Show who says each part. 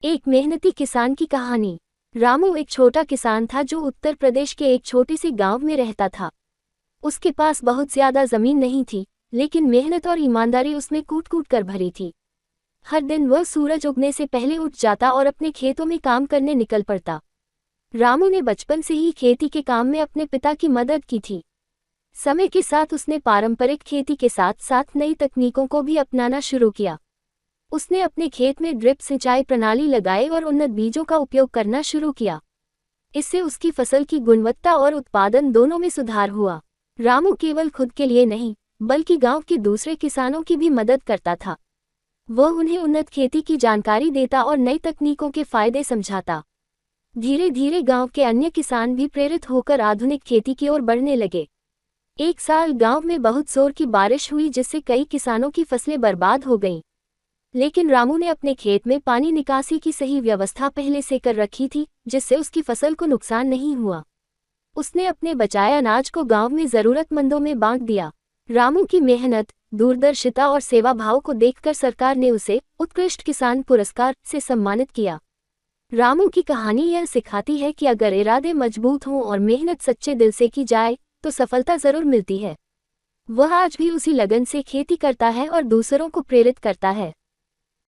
Speaker 1: एक मेहनती किसान की कहानी। रामू एक छोटा किसान था जो उत्तर प्रदेश के एक छोटे से गांव में रहता था। उसके पास बहुत ज्यादा जमीन नहीं थी, लेकिन मेहनत और ईमानदारी उसमें कूट कूट कर भरी थी। हर दिन वह सूरज उगने से पहले उठ जाता और अपने खेतों में काम करने निकल पड़ता। रामू ने बचपन से ही खेती के काम में अपने पिता की मदद की थी। समय के साथ उसने पारंपरिक खेती के साथ साथ नई तकनीकों को भी अपनाना शुरू किया। उसने अपने खेत में ड्रिप सिंचाई प्रणाली लगाई और उन्नत बीजों का उपयोग करना शुरू किया। इससे उसकी फसल की गुणवत्ता और उत्पादन दोनों में सुधार हुआ। रामू केवल खुद के लिए नहीं, बल्कि गांव के दूसरे किसानों की भी मदद करता था। वह उन्हें उन्नत खेती की जानकारी देता और नई तकनीकों के फायदे समझाता। धीरे धीरे गांव के अन्य किसान भी प्रेरित होकर आधुनिक खेती की ओर बढ़ने लगे। एक साल गांव में बहुत जोर की बारिश हुई, जिससे कई किसानों की फसलें बर्बाद हो गईं। लेकिन रामू ने अपने खेत में पानी निकासी की सही व्यवस्था पहले से कर रखी थी, जिससे उसकी फसल को नुकसान नहीं हुआ। उसने अपने बचाए अनाज को गांव में जरूरतमंदों में बांट दिया। रामू की मेहनत, दूरदर्शिता और सेवा भाव को देखकर सरकार ने उसे उत्कृष्ट किसान पुरस्कार से सम्मानित किया। रामू की कहानी यह सिखाती है कि अगर इरादे मजबूत हों और मेहनत सच्चे दिल से की जाए तो सफलता जरूर मिलती है। वह आज भी उसी लगन से खेती करता है और दूसरों को प्रेरित करता है।